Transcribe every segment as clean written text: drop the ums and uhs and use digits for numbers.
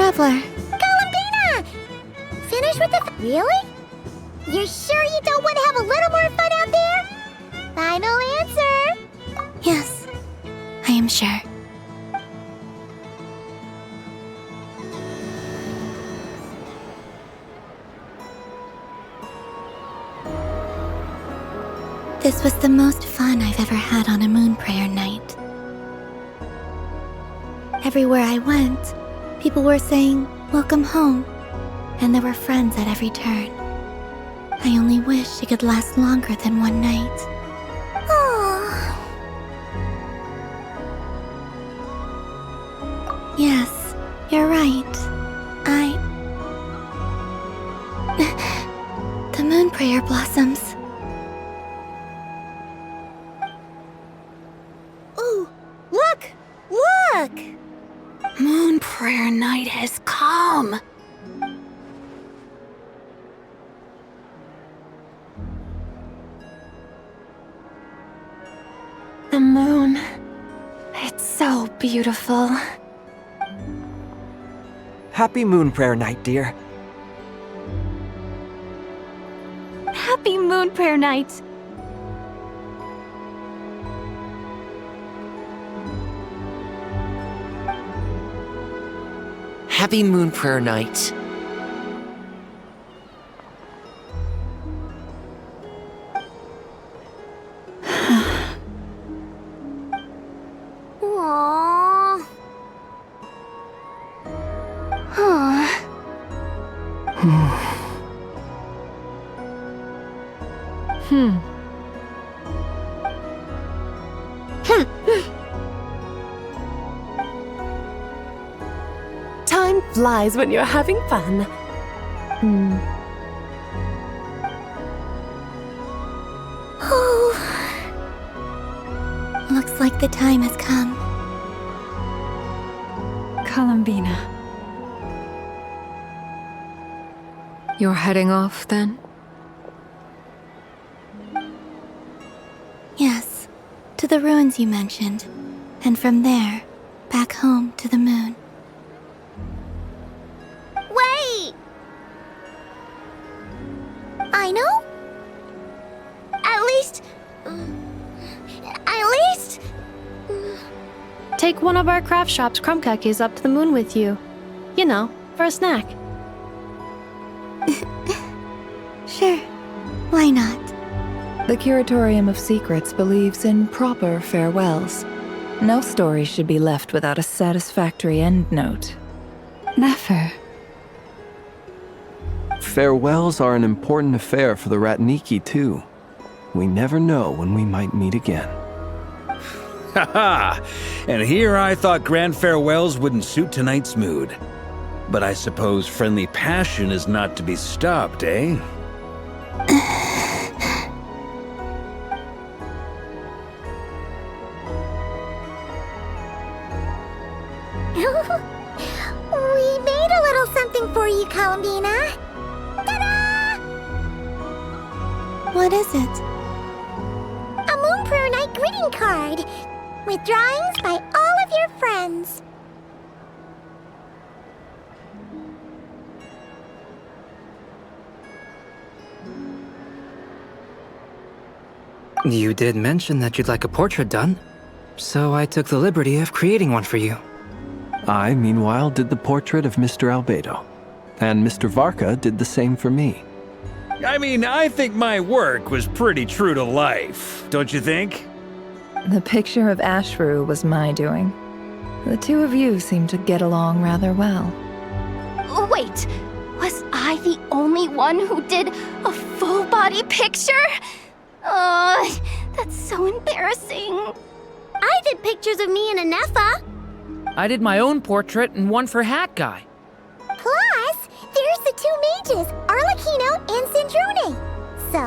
traveler. Columbina! Finish with the... Really? You're sure you don't want to have a little more fun out there? Final answer! Yes, I am sure. This was the most fun I've ever had on a moon prayer night. Everywhere I went, people were saying, "Welcome home," and there were friends at every turn. I only wish it could last longer than one night. Oh. Yes, you're right. The moon prayer blossoms. Ooh, look! Look! Moon prayer night has come. The moon. It's so beautiful. Happy moon prayer night, dear. Happy moon prayer night. Happy moon prayer night. Aww. Huh. Time flies when you're having fun. Oh. Looks like the time has come. Columbina. You're heading off, then? Yes, to the ruins you mentioned, and from there, back home to the moon. Wait! I know? At least... Take one of our craft shop's crumb cookies up to the moon with you. You know, for a snack. Sure, why not? The Curatorium of Secrets believes in proper farewells. No story should be left without a satisfactory endnote. Nefer. Farewells are an important affair for the Ratniki, too. We never know when we might meet again. Haha! And here I thought grand farewells wouldn't suit tonight's mood. But I suppose friendly passion is not to be stopped, eh? We made a little something for you, Columbina. Ta-da! What is it? A Moon Prayer Night greeting card with drawings by all of your friends. You did mention that you'd like a portrait done, so I took the liberty of creating one for you. I, meanwhile, did the portrait of Mr. Albedo, and Mr. Varka did the same for me. I mean, I think my work was pretty true to life, don't you think? The picture of Ashru was my doing. The two of you seem to get along rather well. Wait, was I the only one who did a full-body picture? That's so embarrassing. I did pictures of me and a Nefer. I did my own portrait and one for Hat Guy. Plus, there's the two mages, Arlecchino and Sandrone. So,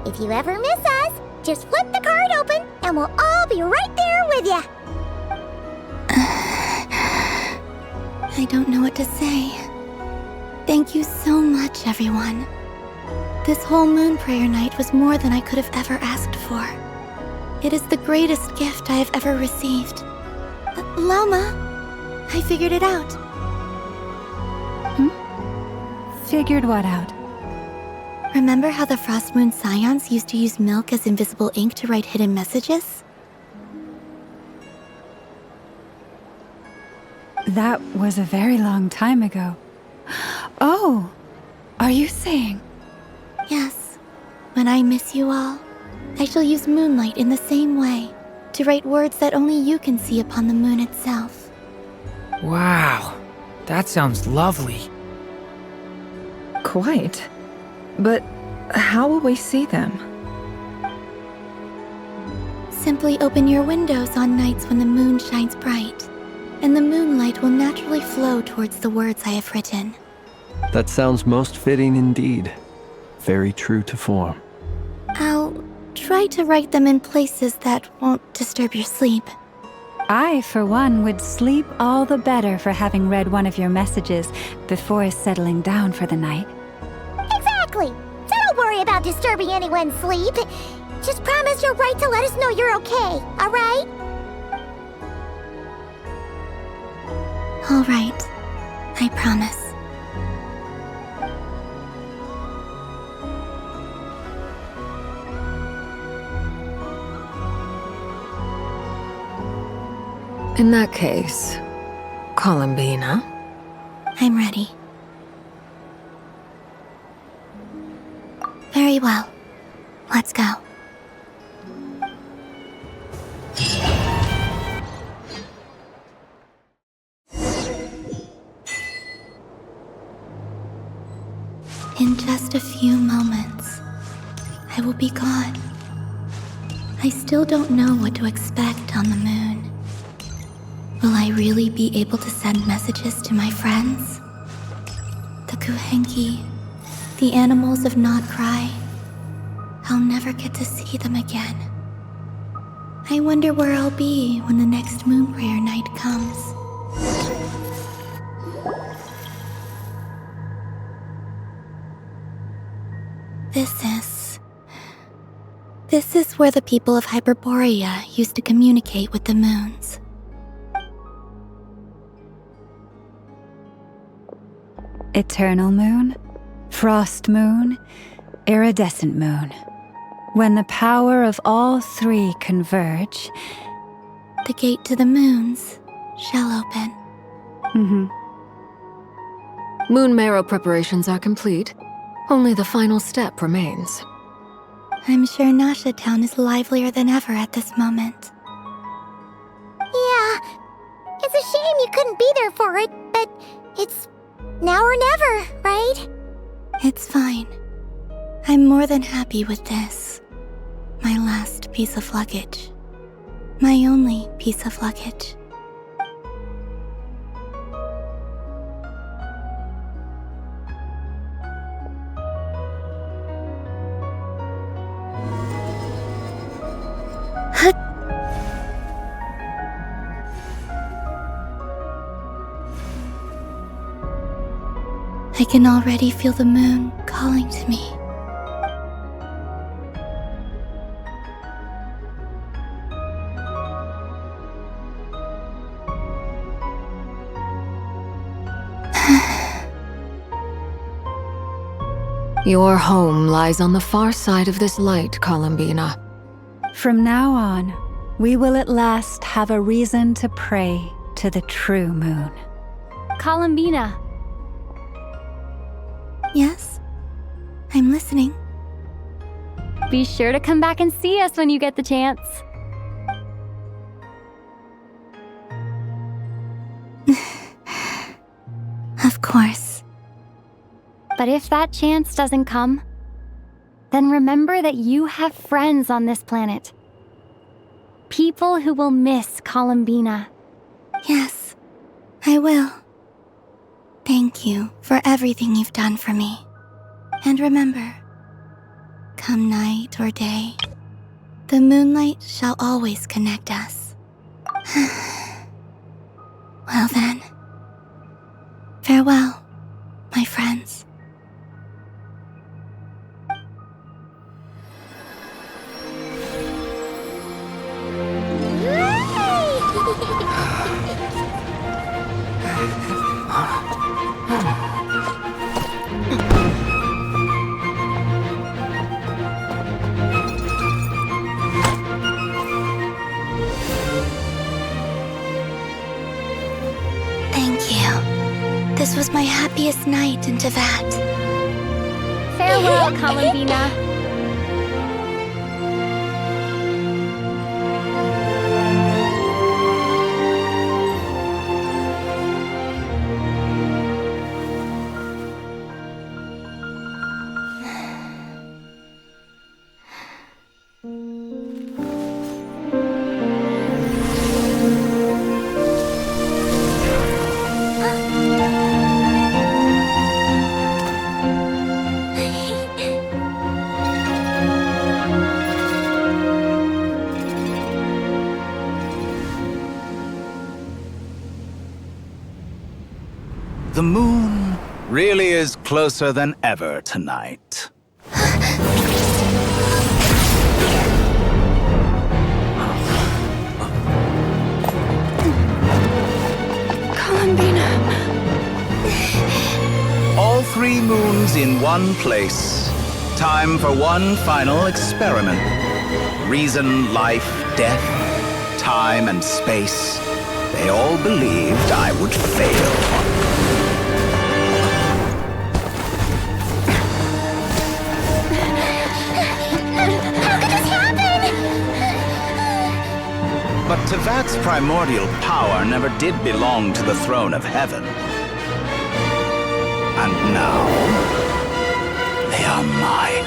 if you ever miss us, just flip the card open and we'll all be right there with you. I don't know what to say. Thank you so much, everyone. This whole moon prayer night was more than I could have ever asked for. It is the greatest gift I have ever received. Lama, I figured it out. Figured what out? Remember how the Frost Moon Scions used to use milk as invisible ink to write hidden messages? That was a very long time ago. Oh, are you saying? Yes. When I miss you all, I shall use moonlight in the same way to write words that only you can see upon the moon itself. Wow, that sounds lovely. Quite. But how will we see them? Simply open your windows on nights when the moon shines bright, and the moonlight will naturally flow towards the words I have written. That sounds most fitting indeed. Very true to form. I'll try to write them in places that won't disturb your sleep. I, for one, would sleep all the better for having read one of your messages before settling down for the night. Exactly! So don't worry about disturbing anyone's sleep. Just promise you'll write to let us know you're okay, alright? All right. I promise. In that case, Columbina. I'm ready. Very well. Let's go. In just a few moments, I will be gone. I still don't know what to expect on the moon. Will I really be able to send messages to my friends? The Kuuvahki, the animals of Nod-Krai. I'll never get to see them again. I wonder where I'll be when the next moon prayer night comes. This is where the people of Hyperborea used to communicate with the moons. Eternal moon, frost moon, iridescent moon. When the power of all three converge, the gate to the moons shall open. Moon marrow preparations are complete. Only the final step remains. I'm sure Nasha Town is livelier than ever at this moment. Yeah, it's a shame you couldn't be there for it, but it's now or never, right? It's fine. I'm more than happy with this. My last piece of luggage. My only piece of luggage. I can already feel the moon calling to me. Your home lies on the far side of this light, Columbina. From now on, we will at last have a reason to pray to the true moon. Columbina. Yes? I'm listening. Be sure to come back and see us when you get the chance. Of course. But if that chance doesn't come, then remember that you have friends on this planet. People who will miss Columbina. Yes, I will. Thank you for everything you've done for me. And remember, come night or day, the moonlight shall always connect us. Well then, farewell, my friends. you. This was my happiest night in Tevat. Farewell, Columbina. The moon really is closer than ever tonight. Columbina. All 3 moons in one place. Time for one final experiment. Reason, life, death, time, and space. They all believed I would fail. But Tevat's primordial power never did belong to the throne of heaven. And now, they are mine.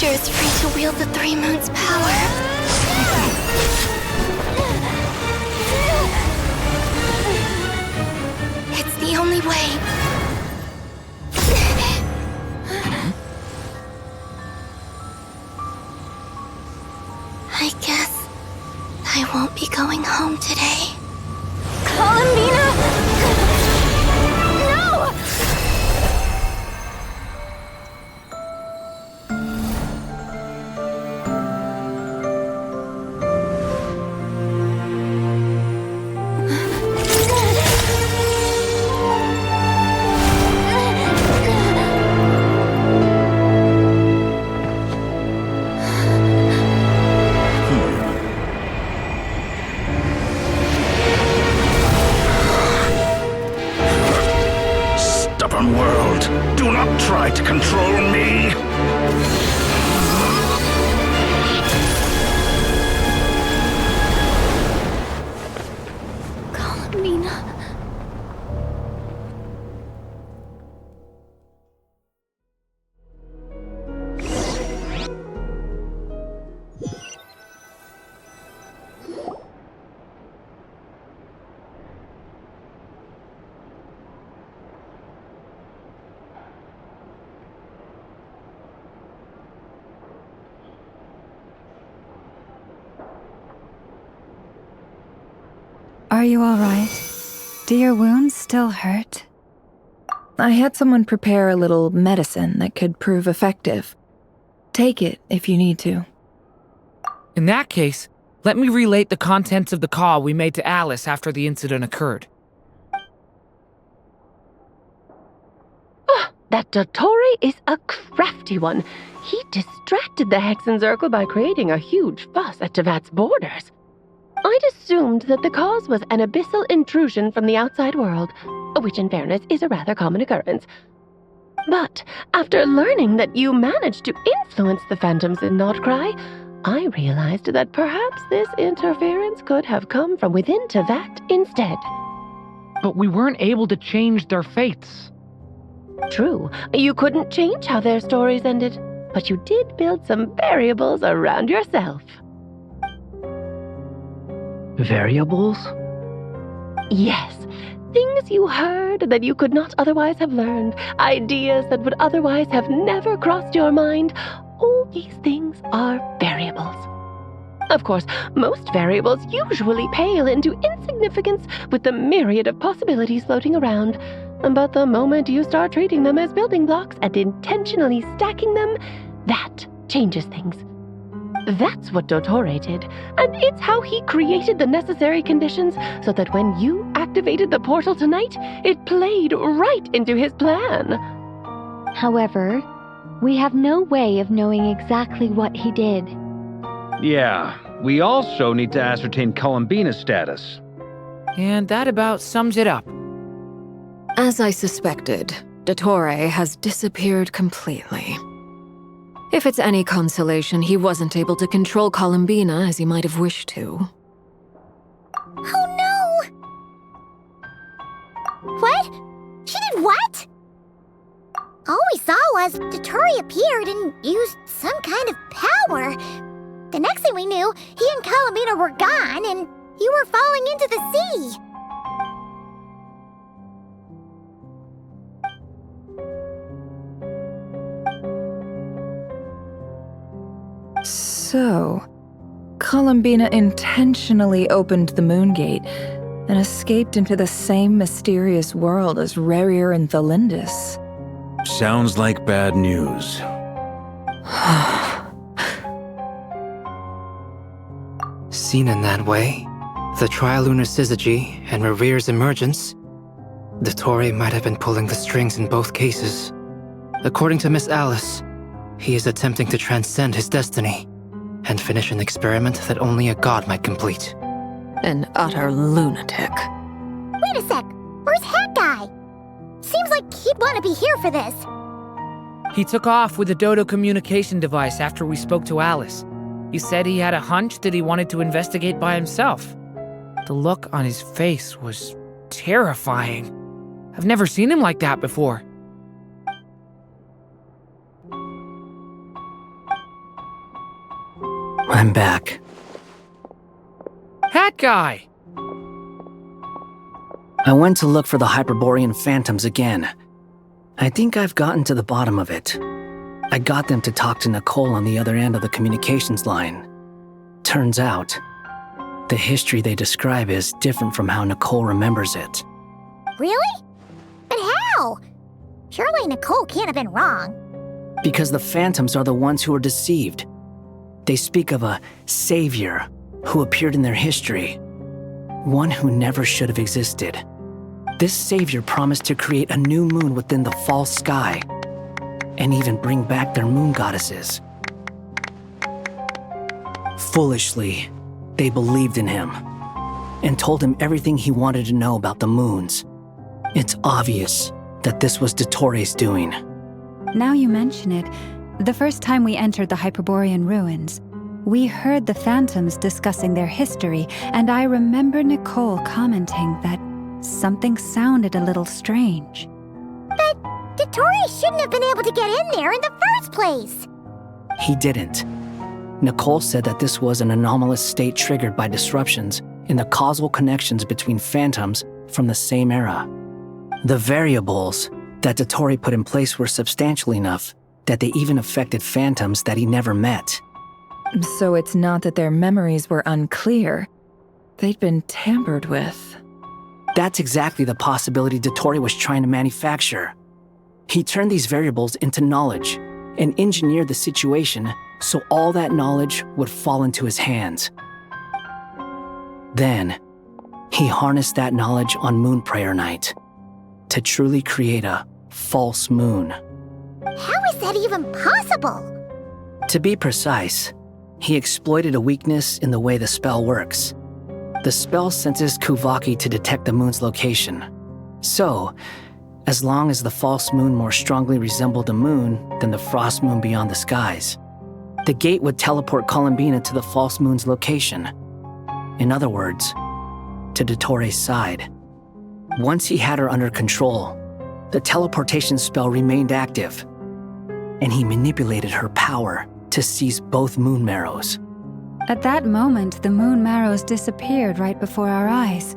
Is free to wield the 3 moons' power. It's the only way. I guess I won't be going home today. Columbina! No! World, do not try to control me! Columbina. Are you all right? Do your wounds still hurt? I had someone prepare a little medicine that could prove effective. Take it if you need to. In that case, let me relate the contents of the call we made to Alice after the incident occurred. Oh, that Dottore is a crafty one. He distracted the Hexenzirkel by creating a huge fuss at Tevat's borders. I'd assumed that the cause was an abyssal intrusion from the outside world, which in fairness is a rather common occurrence. But after learning that you managed to influence the phantoms in Nod-Krai, I realized that perhaps this interference could have come from within Tevat instead. But we weren't able to change their fates. True, you couldn't change how their stories ended, but you did build some variables around yourself. Variables? Yes. Things you heard that you could not otherwise have learned. Ideas that would otherwise have never crossed your mind. All these things are variables. Of course, most variables usually pale into insignificance with the myriad of possibilities floating around. But the moment you start treating them as building blocks and intentionally stacking them, that changes things. That's what Dottore did, and it's how he created the necessary conditions so that when you activated the portal tonight, it played right into his plan. However, we have no way of knowing exactly what he did. Yeah, we also need to ascertain Columbina's status. And that about sums it up. As I suspected, Dottore has disappeared completely. If it's any consolation, he wasn't able to control Columbina as he might have wished to. Oh no! What? She did what? All we saw was Dottore appeared and used some kind of power. The next thing we knew, he and Columbina were gone and you were falling into the sea. So, Columbina intentionally opened the moon gate and escaped into the same mysterious world as Rerir and Thalindis. Sounds like bad news. Seen in that way, the trilunar syzygy and Rerir's emergence, Dottore might have been pulling the strings in both cases. According to Miss Alice, he is attempting to transcend his destiny and finish an experiment that only a god might complete. An utter lunatic. Wait a sec, where's Hat Guy? Seems like he'd want to be here for this. He took off with the Dodo communication device after we spoke to Alice. He said he had a hunch that he wanted to investigate by himself. The look on his face was terrifying. I've never seen him like that before. I'm back. Hat Guy! I went to look for the Hyperborean phantoms again. I think I've gotten to the bottom of it. I got them to talk to Nicole on the other end of the communications line. Turns out, the history they describe is different from how Nicole remembers it. Really? But how? Surely Nicole can't have been wrong. Because the phantoms are the ones who are deceived. They speak of a savior who appeared in their history. One who never should have existed. This savior promised to create a new moon within the false sky, and even bring back their moon goddesses. Foolishly, they believed in him, and told him everything he wanted to know about the moons. It's obvious that this was Dottore's doing. Now you mention it, the first time we entered the Hyperborean ruins, we heard the phantoms discussing their history, and I remember Nicole commenting that something sounded a little strange. But Dottore shouldn't have been able to get in there in the first place. He didn't. Nicole said that this was an anomalous state triggered by disruptions in the causal connections between phantoms from the same era. The variables that Dottore put in place were substantial enough that they even affected phantoms that he never met. So it's not that their memories were unclear. They'd been tampered with. That's exactly the possibility Dottore was trying to manufacture. He turned these variables into knowledge and engineered the situation so all that knowledge would fall into his hands. Then, he harnessed that knowledge on Moon Prayer Night to truly create a false moon. How is that even possible? To be precise, he exploited a weakness in the way the spell works. The spell senses Kuuvahki to detect the moon's location. So, as long as the false moon more strongly resembled a moon than the frost moon beyond the skies, the gate would teleport Columbina to the false moon's location. In other words, to Dottore's side. Once he had her under control, the teleportation spell remained active, and he manipulated her power to seize both moon marrows. At that moment, the moon marrows disappeared right before our eyes.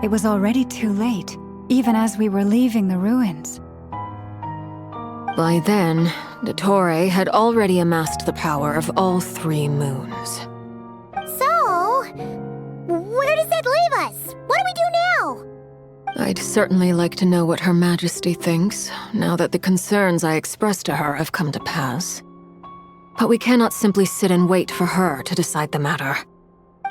It was already too late, even as we were leaving the ruins. By then, Dottore had already amassed the power of all three moons. I'd certainly like to know what Her Majesty thinks, now that the concerns I expressed to her have come to pass. But we cannot simply sit and wait for her to decide the matter.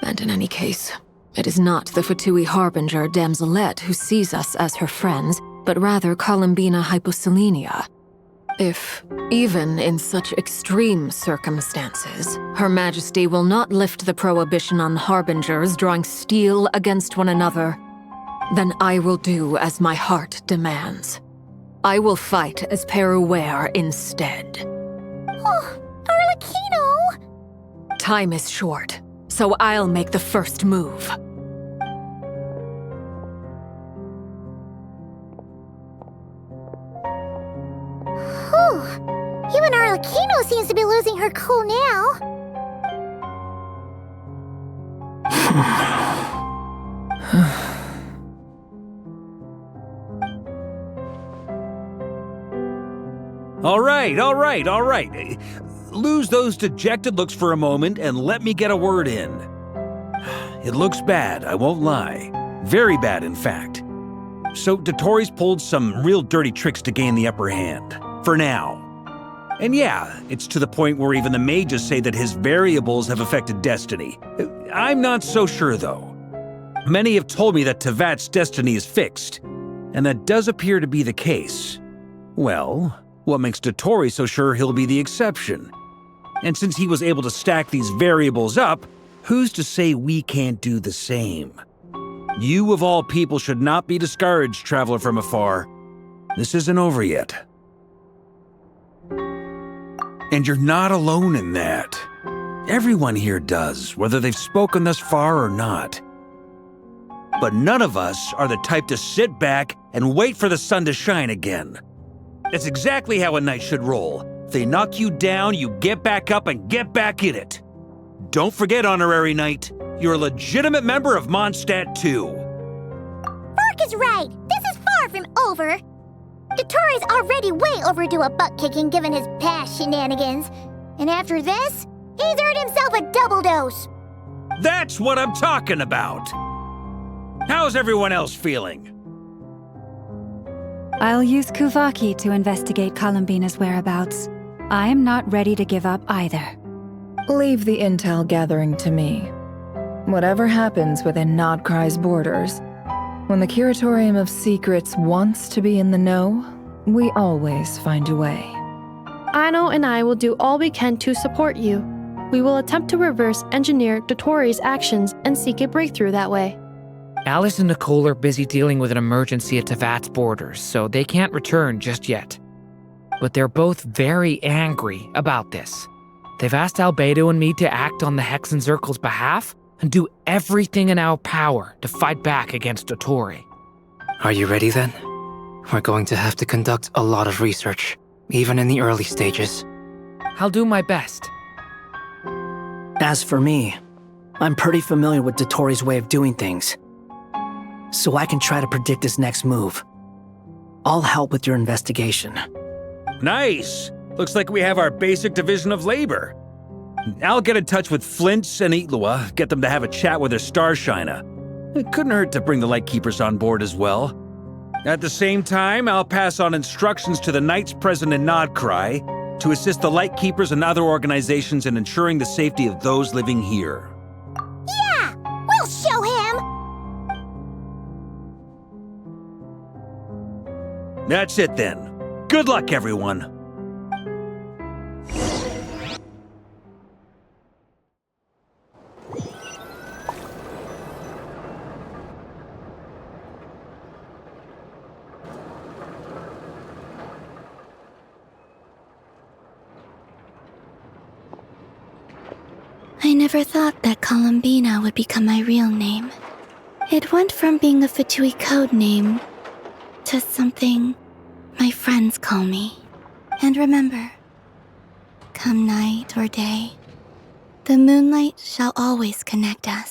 And in any case, it is not the Fatui Harbinger Damselette who sees us as her friends, but rather Columbina Hyposelenia. If, even in such extreme circumstances, Her Majesty will not lift the prohibition on Harbingers drawing steel against one another, then I will do as my heart demands. I will fight as Peruware instead. Oh, Arlecchino! Time is short, so I'll make the first move. Whew. Even Arlecchino seems to be losing her cool now. All right. Lose those dejected looks for a moment and let me get a word in. It looks bad, I won't lie. Very bad, in fact. So Dottore's pulled some real dirty tricks to gain the upper hand. For now. And yeah, it's to the point where even the mages say that his variables have affected destiny. I'm not so sure, though. Many have told me that Tevat's destiny is fixed, and that does appear to be the case. Well, what makes Dottore so sure he'll be the exception? And since he was able to stack these variables up, who's to say we can't do the same? You of all people should not be discouraged, traveler from afar. This isn't over yet. And you're not alone in that. Everyone here does, whether they've spoken thus far or not. But none of us are the type to sit back and wait for the sun to shine again. That's exactly how a knight should roll. If they knock you down, you get back up and get back in it. Don't forget, honorary knight, you're a legitimate member of Mondstadt too. Varka's right. This is far from over. Dottore's already way overdue a butt-kicking given his past shenanigans. And after this, he's earned himself a double dose. That's what I'm talking about. How's everyone else feeling? I'll use Kuuvahki to investigate Columbina's whereabouts. I am not ready to give up either. Leave the intel gathering to me. Whatever happens within Nod-Krai's borders, when the Curatorium of Secrets wants to be in the know, we always find a way. Ano and I will do all we can to support you. We will attempt to reverse engineer Dottore's actions and seek a breakthrough that way. Alice and Nicole are busy dealing with an emergency at Tevat's borders, so they can't return just yet. But they're both very angry about this. They've asked Albedo and me to act on the Hexenzirkel's behalf and do everything in our power to fight back against Dottore. Are you ready then? We're going to have to conduct a lot of research, even in the early stages. I'll do my best. As for me, I'm pretty familiar with Dottore's way of doing things, so I can try to predict his next move. I'll help with your investigation. Nice! Looks like we have our basic division of labor. I'll get in touch with Flints and Itlua, get them to have a chat with their Starshiner. It couldn't hurt to bring the Lightkeepers on board as well. At the same time, I'll pass on instructions to the knights present in Nod-Krai to assist the Lightkeepers and other organizations in ensuring the safety of those living here. Yeah! We'll show him! That's it then. Good luck, everyone. I never thought that Columbina would become my real name. It went from being a Fatui code name to something my friends call me. And remember, come night or day, the moonlight shall always connect us.